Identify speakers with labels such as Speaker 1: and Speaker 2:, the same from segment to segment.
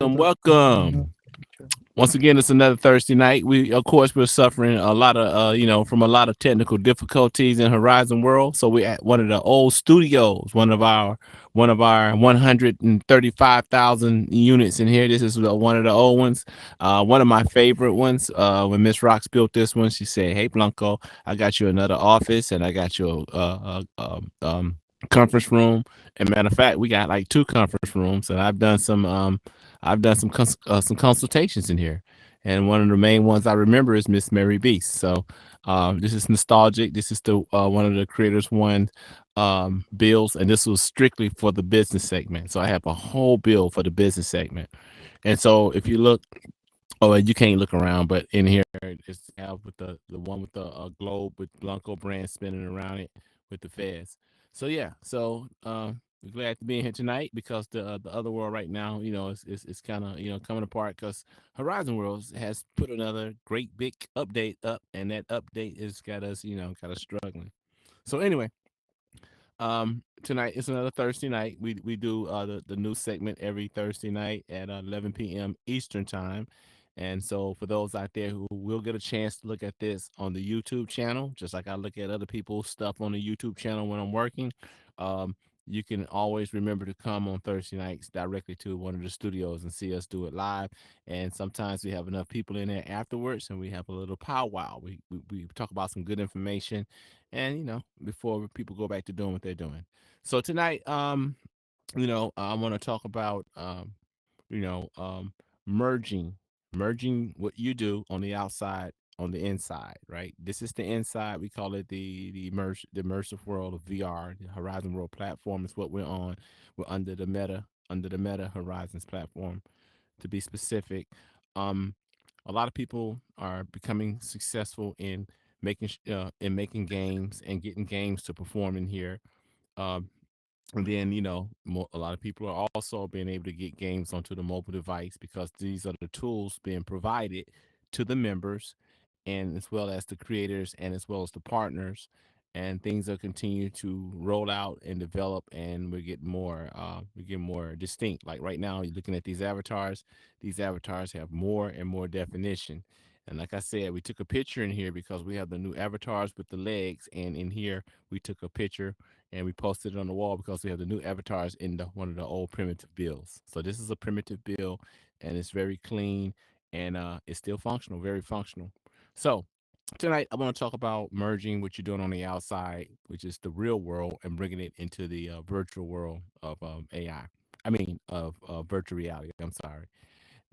Speaker 1: Welcome. Once again, it's another Thursday night. Of course, we're suffering a lot of, from a lot of technical difficulties in Horizon World. So we're at one of the old studios, one of our 135,000 units in here. This is one of the old ones, one of my favorite ones. When Miss Rocks built this one, she said, "Hey Blanco, I got you another office, and I got you conference room. And matter of fact, we got like two conference rooms, and I've done some consultations in here, and one of the main ones I remember is Miss Mary Beast. So this is nostalgic. This is the one of the creators one bills, and this was strictly for the business segment. So I have a whole bill for the business segment. And so if you look, oh, you can't look around, but in here it's have with the one with the globe with Blanco brand spinning around it with the feds. So yeah, so we're glad to be in here tonight because the other world right now, is kind of coming apart because Horizon Worlds has put another great big update up, and that update has got us kind of struggling. So anyway, tonight it's another Thursday night. We do the new segment every Thursday night at 11 p.m. Eastern time. And so for those out there who will get a chance to look at this on the YouTube channel, just like I look at other people's stuff on the YouTube channel when I'm working, um, you can always remember to come on Thursday nights directly to one of the studios and see us do it live. And sometimes we have enough people in there afterwards, and we have a little powwow. We talk about some good information, and before people go back to doing what they're doing. So tonight, I want to talk about you know um merging merging what you do on the outside on the inside. Right, this is the inside. We call it the immersive world of VR. The Horizon World platform is what we're on. We're under the Meta Horizons platform, to be specific. um a lot of people are becoming successful in making games and getting games to perform in here. um and then, a lot of people are also being able to get games onto the mobile device because these are the tools being provided to the members, and as well as the creators and as well as the partners. And things are continue to roll out and develop, and we get more distinct. Like right now, you're looking at these avatars have more and more definition. And like I said, we took a picture in here because we have the new avatars with the legs, and in here we took a picture and we posted it on the wall because we have the new avatars in one of the old primitive builds. So this is a primitive build, and it's very clean, and it's still functional, very functional. So tonight I want to talk about merging what you're doing on the outside, which is the real world, and bringing it into the virtual world of AI. I mean, of virtual reality. I'm sorry.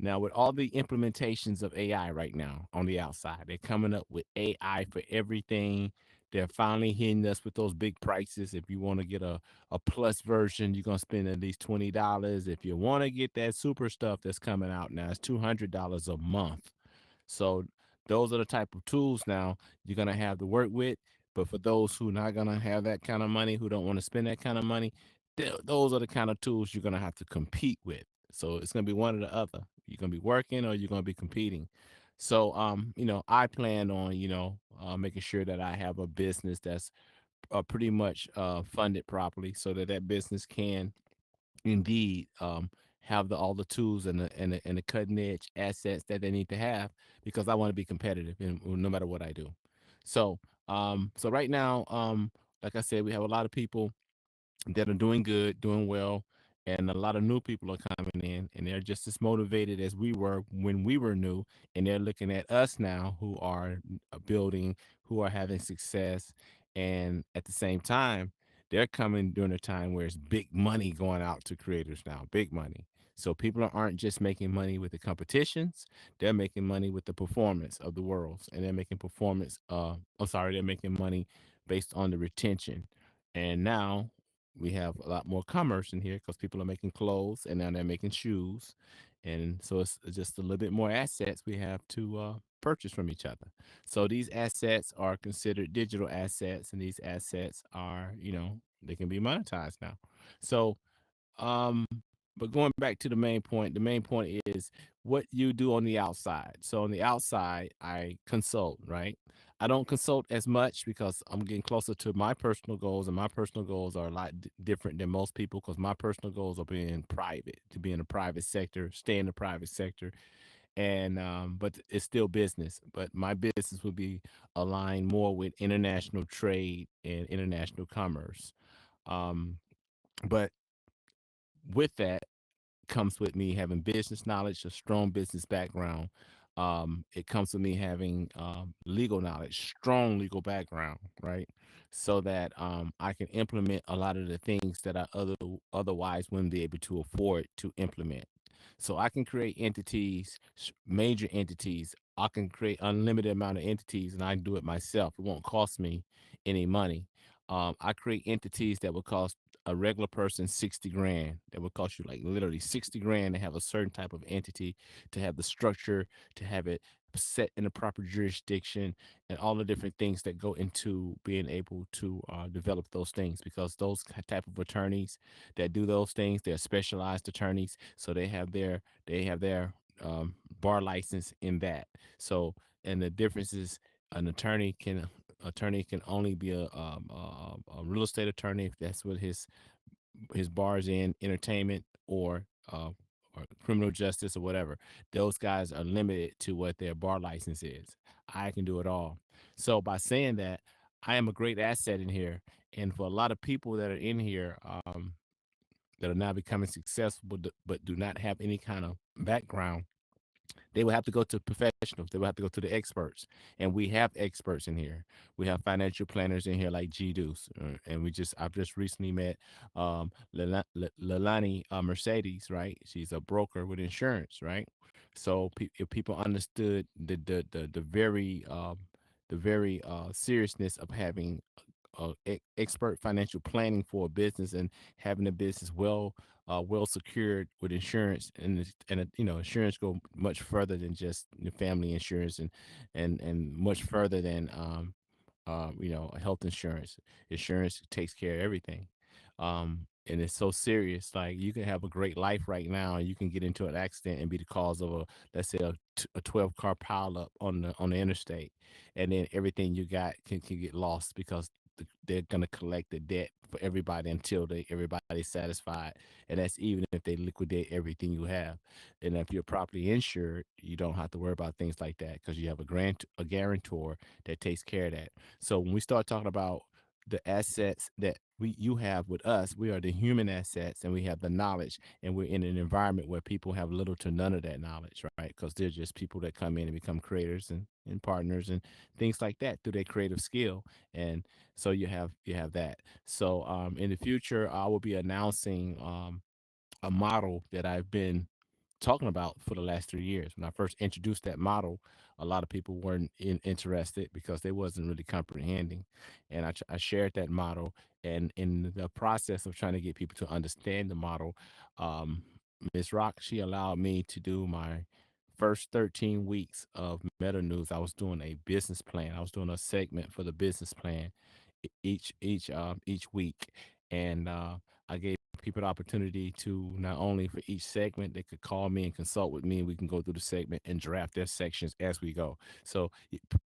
Speaker 1: Now, with all the implementations of AI right now on the outside, they're coming up with AI for everything. They're finally hitting us with those big prices. If you want to get a plus version, you're going to spend at least $20. If you want to get that super stuff that's coming out now, it's $200 a month. So those are the type of tools now you're gonna have to work with. But for those who not gonna have that kind of money, who don't want to spend that kind of money, those are the kind of tools you're gonna have to compete with. So it's gonna be one or the other. You're gonna be working or you're gonna be competing. So I plan on making sure that I have a business that's pretty much funded properly, so that that business can indeed have all the tools and the cutting edge assets that they need to have, because I want to be competitive no matter what I do. So right now, like I said, we have a lot of people that are doing good, doing well, and a lot of new people are coming in, and they're just as motivated as we were when we were new, and they're looking at us now who are building, who are having success, and at the same time, they're coming during a time where it's big money going out to creators now, big money. So people aren't just making money with the competitions; they're making money with the performance of the worlds, and they're making performance. I'm sorry, they're making money based on the retention. And now we have a lot more commerce in here because people are making clothes, and now they're making shoes. And so it's just a little bit more assets we have to purchase from each other. So these assets are considered digital assets, and these assets are, they can be monetized now. So but going back to the main point is what you do on the outside. So on the outside, I consult, right? I don't consult as much because I'm getting closer to my personal goals, and my personal goals are a lot different than most people because my personal goals are being private, to be in the private sector, stay in the private sector, and but it's still business. But my business would be aligned more with international trade and international commerce. Um, but with that comes with me having business knowledge, a strong business background. It comes with me having legal knowledge, strong legal background, right? So that I can implement a lot of the things that I otherwise wouldn't be able to afford to implement. So I can create entities, major entities. I can create unlimited amount of entities, and I can do it myself. It won't cost me any money. I create entities that would cost a regular person 60 grand. That would cost you like literally 60 grand to have a certain type of entity, to have the structure, to have it set in the proper jurisdiction, and all the different things that go into being able to develop those things. Because those type of attorneys that do those things, they're specialized attorneys, so they have their bar license in that. So, and the difference is an attorney can only be a real estate attorney if that's what his bars in entertainment or criminal justice or whatever. Those guys are limited to what their bar license is. I can do it all. So by saying that, I am a great asset in here, and for a lot of people that are in here that are now becoming successful but do not have any kind of background, they will have to go to professionals. They will have to go to the experts, and we have experts in here. We have financial planners in here like G Deuce, and I've just recently met Lalani Mercedes. Right, she's a broker with insurance. Right, so if people understood the very seriousness of having expert financial planning for a business and having a business well secured with insurance, insurance go much further than just the family insurance, and much further than health insurance. Insurance takes care of everything. And it's so serious. Like you can have a great life right now, and you can get into an accident and be the cause of let's say a 12 car pileup on the interstate, and then everything you got can get lost because they're gonna collect the debt for everybody until everybody's satisfied, and that's even if they liquidate everything you have. And if you're properly insured, you don't have to worry about things like that because you have a guarantor that takes care of that. So when we start talking about the assets that you have with us, we are the human assets, and we have the knowledge, and we're in an environment where people have little to none of that knowledge, right? Because they're just people that come in and become creators and partners and things like that through their creative skill. And so you have that. So in the future, I will be announcing a model that I've been talking about for the last 3 years. When I first introduced that model, a lot of people weren't interested because they wasn't really comprehending. And I shared that model. And in the process of trying to get people to understand the model, um, Ms. Rock, she allowed me to do my first 13 weeks of Meta News. I was doing a business plan. I was doing a segment for the business plan each week, and I gave people the opportunity to not only for each segment they could call me and consult with me, and we can go through the segment and draft their sections as we go. So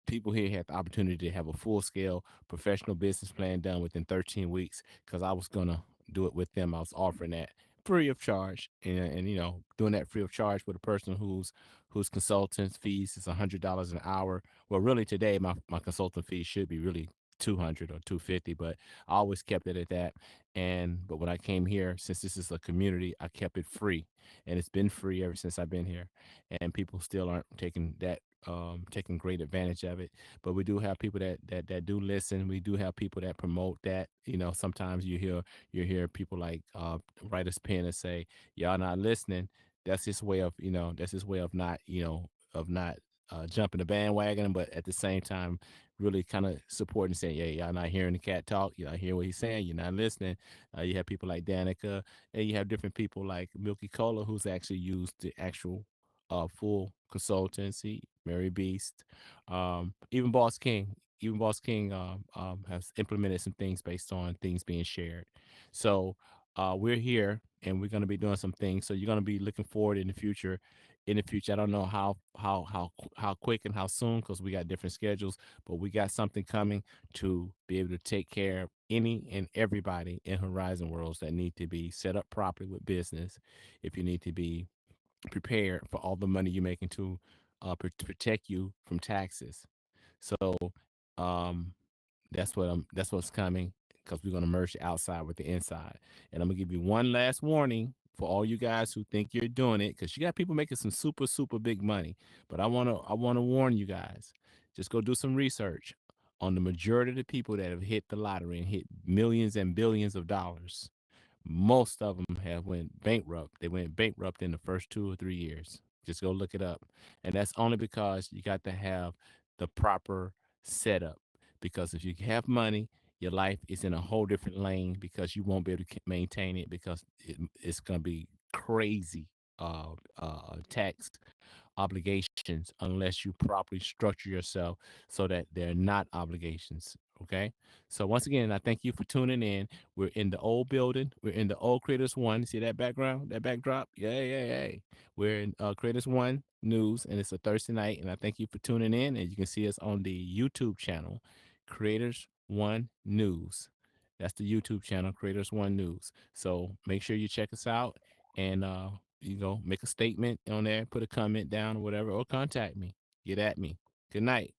Speaker 1: people here had the opportunity to have a full scale professional business plan done within 13 weeks because I was gonna do it with them. I was offering that free of charge, and doing that free of charge with a person whose consultants fees is $100 an hour. Well, really today my consultant fee should be really 200 or 250, but I always kept it at that. But when I came here, since this is a community, I kept it free, and it's been free ever since I've been here. And people still aren't taking great advantage of it. But we do have people that do listen. We do have people that promote that. Sometimes you hear people like write us pen and say, "Y'all not listening." That's his way of not jumping the bandwagon, but at the same time really kind of supporting, saying, "Yeah, y'all not hearing the cat talk. You're not hearing what he's saying. You're not listening." You have people like Danica, and you have different people like Milky Cola, who's actually used the actual full consultancy. Mary Beast, even Boss King. Even Boss King has implemented some things based on things being shared. So we're here, and we're going to be doing some things. So you're going to be looking forward in the future. in the future. I don't know how quick and how soon because we got different schedules, but we got something coming to be able to take care of any and everybody in Horizon Worlds that need to be set up properly with business. If you need to be prepared for all the money you're making to protect you from taxes. So um, that's what's coming because we're gonna merge the outside with the inside. And I'm gonna give you one last warning for all you guys who think you're doing it, because you got people making some super big money. But I wanna warn you guys. Just go do some research on the majority of the people that have hit the lottery and hit millions and billions of dollars. Most of them have went bankrupt. They went bankrupt in the first 2 or 3 years. Just go look it up. And that's only because you got to have the proper setup. Because if you have money, your life is in a whole different lane because you won't be able to maintain it because it's going to be crazy tax obligations unless you properly structure yourself so that they're not obligations. Okay. So once again, I thank you for tuning in. We're in the old building. We're in the old Creators One. See that background, that backdrop? Yeah. We're in Creators One News, and it's a Thursday night. And I thank you for tuning in. And you can see us on the YouTube channel, Creators One News. That's the YouTube channel, Creators One News. So make sure you check us out and make a statement on there, put a comment down or whatever, or contact me. Get at me. Good night.